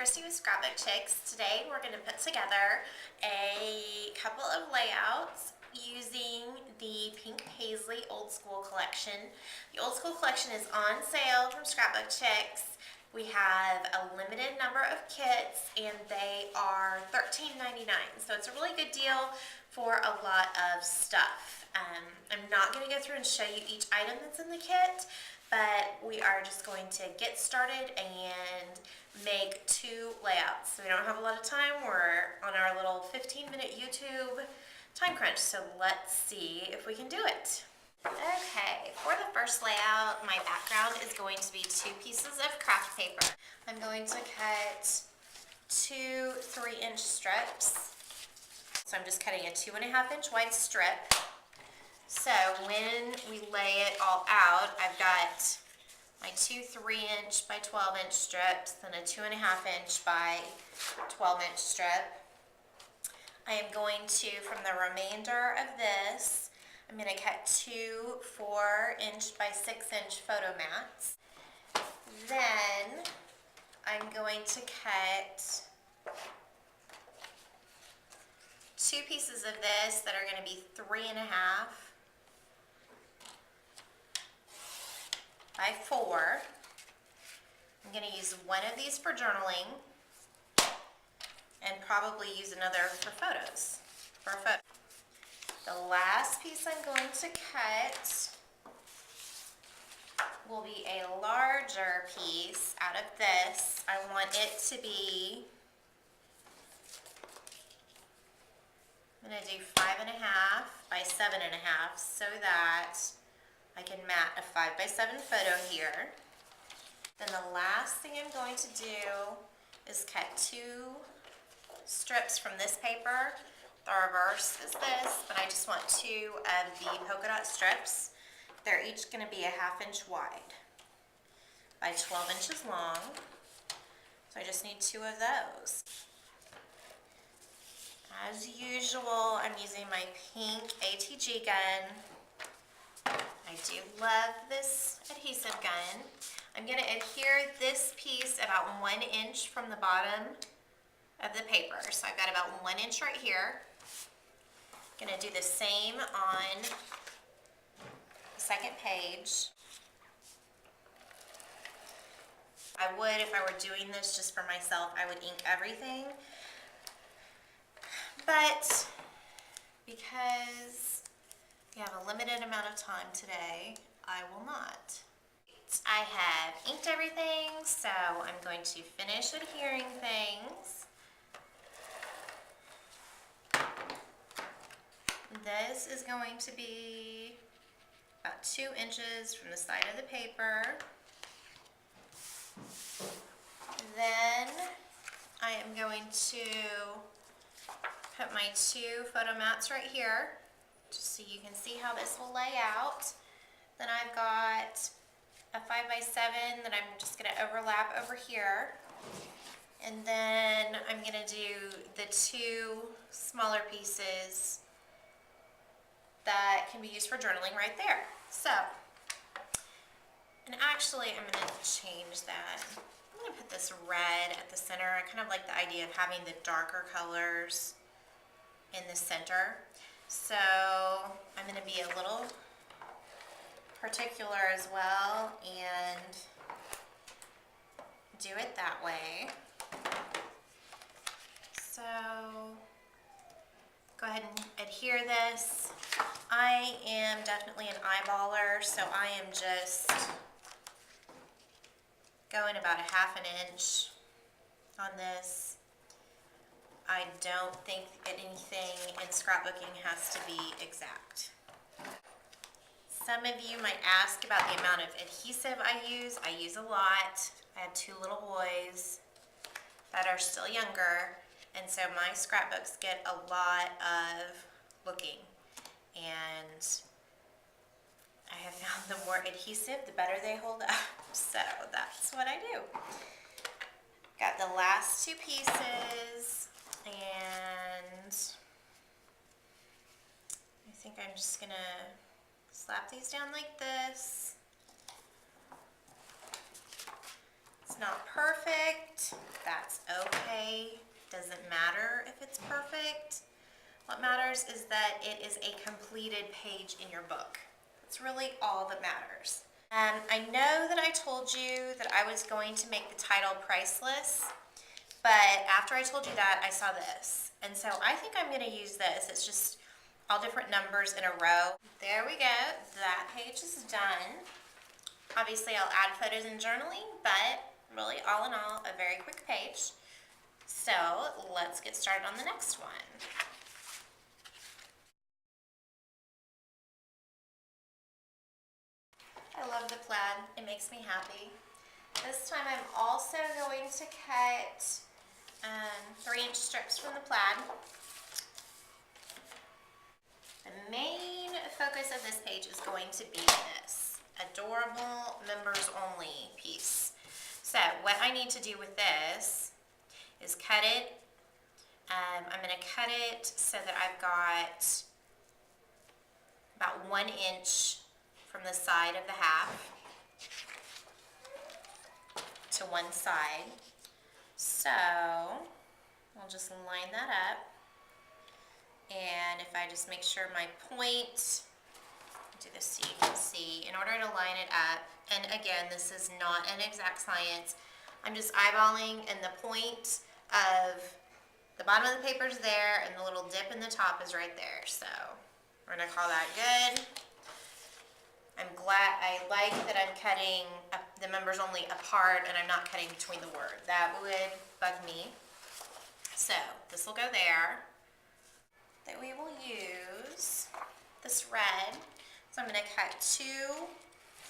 Christy with Scrapbook Chicks. Today we're going to put together a couple of layouts using the pink Paislee old school collection. The old school collection is on sale from Scrapbook Chicks. We have a limited number of kits and they are $13.99, so it's a really good deal for a lot of stuff. I'm not going to go through and show you each item that's in the kit, but we are just going to get started and make two layouts. So we don't have a lot of time. We're on our little 15-minute YouTube time crunch, so let's see if we can do it. Okay, for the first layout, my background is going to be two pieces of craft paper. I'm going to cut two 3-inch strips. So I'm just cutting a 2.5-inch wide strip. So when we lay it all out, I've got my two 3-inch by 12-inch strips, then a 2.5-inch by 12-inch strip. I am going to, from the remainder of this, I'm going to cut two 4-inch by 6-inch photo mats. Then I'm going to cut two pieces of this that are going to be 3.5 by 4. I'm going to use one of these for journaling and probably use another for photos. The last piece I'm going to cut will be a larger piece out of this. I want it to be, I'm going to do 5.5 by 7.5 so that I can mat a 5 by 7 photo here. Then the last thing I'm going to do is cut two strips from this paper. The reverse is this, but I just want two of the polka dot strips. They're each going to be a 1/2 inch wide by 12 inches long. So I just need two of those. As usual, I'm using my pink ATG gun. I do love this adhesive gun. I'm going to adhere this piece about 1 inch from the bottom of the paper. So I've got about 1 inch right here. I'm going to do the same on the second page. I would, if I were doing this just for myself, I would ink everything. But because we have a limited amount of time today, I will not. I have inked everything, so I'm going to finish adhering things. This is going to be about 2 inches from the side of the paper. Then I am going to put my two photo mats right here, just so you can see how this will lay out. Then I've got a 5 by 7 that I'm just going to overlap over here. And then I'm going to do the two smaller pieces that can be used for journaling right there. So, and actually I'm going to change that. I'm going to put this red at the center. I kind of like the idea of having the darker colors in the center. So I'm going to be a little particular as well and do it that way. So go ahead and adhere this. I am definitely an eyeballer, so I am just going about a 1/2 inch on this. I don't think anything in scrapbooking has to be exact. Some of you might ask about the amount of adhesive I use. I use a lot. I have two little boys that are still younger, and so my scrapbooks get a lot of looking. And I have found the more adhesive, the better they hold up. So that's what I do. Got the last two pieces, and I think I'm just gonna slap these down like this. It's not perfect. That's okay. Doesn't matter if it's perfect. What matters is that it is a completed page in your book. That's really all that matters. I know that I told you that I was going to make the title priceless, but after I told you that, I saw this. And so I think I'm going to use this. It's just all different numbers in a row. There we go. That page is done. Obviously, I'll add photos and journaling, but really, all in all, a very quick page. So let's get started on the next one. I love the plaid. It makes me happy. This time I'm also going to cut 3-inch strips from the plaid. The main focus of this page is going to be this adorable members only piece. So what I need to do with this is cut it. I'm going to cut it so that I've got about 1 inch from the side of the half to one side. So we'll just line that up. And if I just make sure my point, do this so you can see, in order to line it up, and again, this is not an exact science, I'm just eyeballing, and the point of the bottom of the paper is there, and the little dip in the top is right there. So we're gonna call that good. I like that I'm cutting the members only apart and I'm not cutting between the word. That would bug me. So this will go there. That we will use this red. So I'm going to cut 2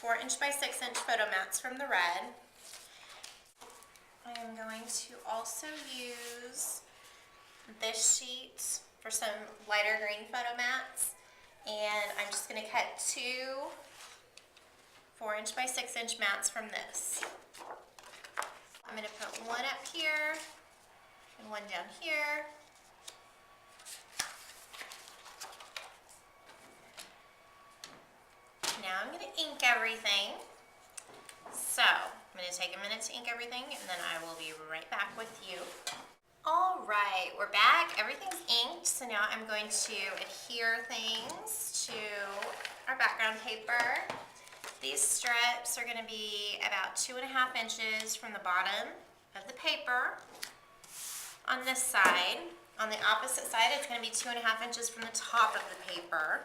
4-inch by 6-inch photo mats from the red. I am going to also use this sheet for some lighter green photo mats. And I'm just going to cut 2 4-inch by 6-inch mats from this. I'm going to put one up here and one down here. Now I'm going to ink everything. So I'm going to take a minute to ink everything and then I will be right back with you. All right, we're back. Everything's inked. So now I'm going to adhere things to our background paper. These strips are going to be about 2.5 inches from the bottom of the paper on this side. On the opposite side, it's going to be 2.5 inches from the top of the paper.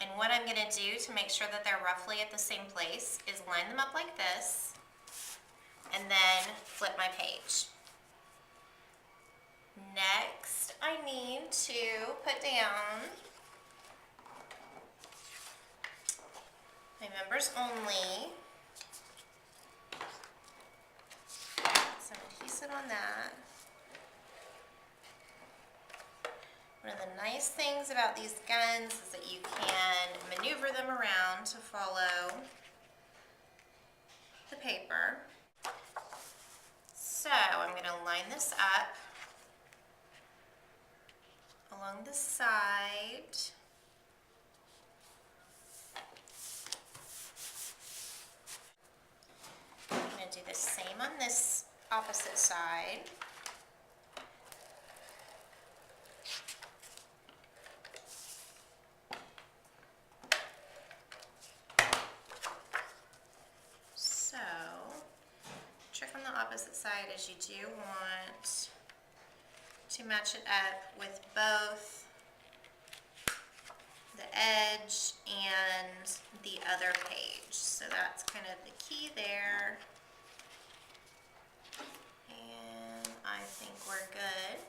And what I'm going to do to make sure that they're roughly at the same place is line them up like this and then flip my page. Next, I need to put down my members only. Some adhesive on that. One of the nice things about these guns is that you can maneuver them around to follow the paper. So I'm going to line this up along the side. I'm going to do the same on this opposite side. So, trick on the opposite side is you do want to match it up with both the edge and the other page. So that's kind of the key there. And I think we're good.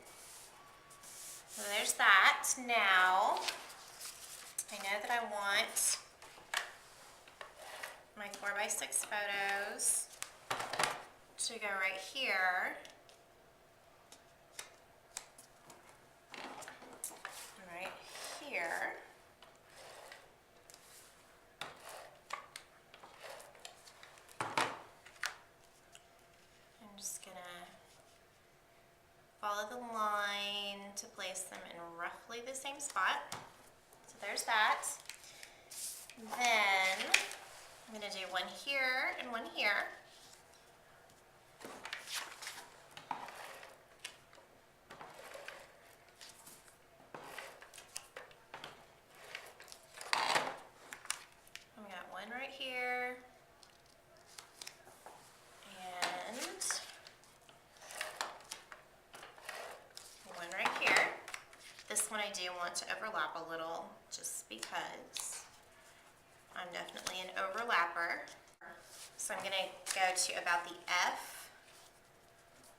So there's that. Now, I know that I want my 4x6 photos to go right here. Right here. I'm just gonna follow the line to place them in roughly the same spot. So there's that. one here and one here. We got one right here. And one right here. This one I do want to overlap a little just because I'm definitely an overlapper. So I'm going to go to about the F,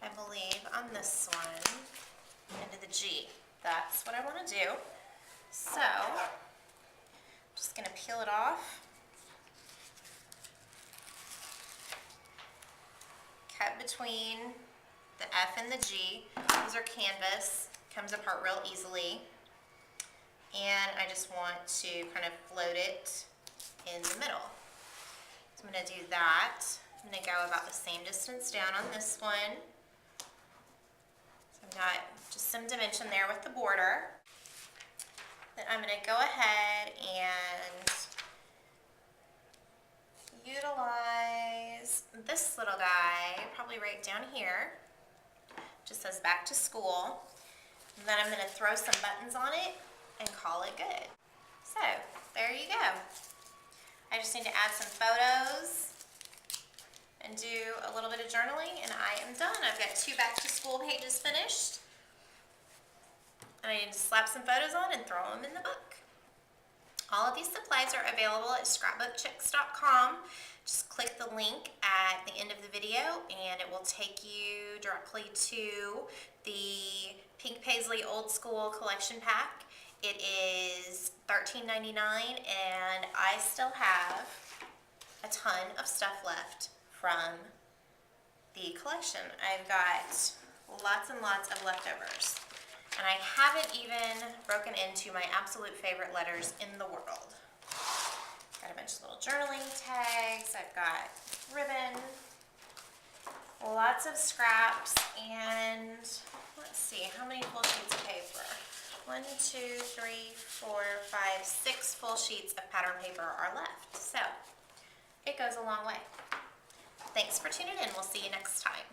I believe, on this one, into the G. That's what I want to do. So I'm just going to peel it off. Cut between the F and the G. These are canvas, comes apart real easily. And I just want to kind of float it in the middle. So I'm going to do that. I'm going to go about the same distance down on this one. So I've got just some dimension there with the border. Then I'm going to go ahead and utilize this little guy, probably right down here. Just says back to school. And then I'm going to throw some buttons on it and call it good. So there you go. I just need to add some photos and do a little bit of journaling and I am done. I've got 2 back to school pages finished. And I need to slap some photos on and throw them in the book. All of these supplies are available at scrapbookchicks.com. Just click the link at the end of the video and it will take you directly to the Pink Paislee Old School Collection Pack. It is $13.99 and I still have a ton of stuff left from the collection. I've got lots and lots of leftovers. And I haven't even broken into my absolute favorite letters in the world. Got a bunch of little journaling tags. I've got ribbon, lots of scraps, and let's see, how many full sheets of paper? 1, 2, 3, 4, 5, 6 full sheets of pattern paper are left. So it goes a long way. Thanks for tuning in. We'll see you next time.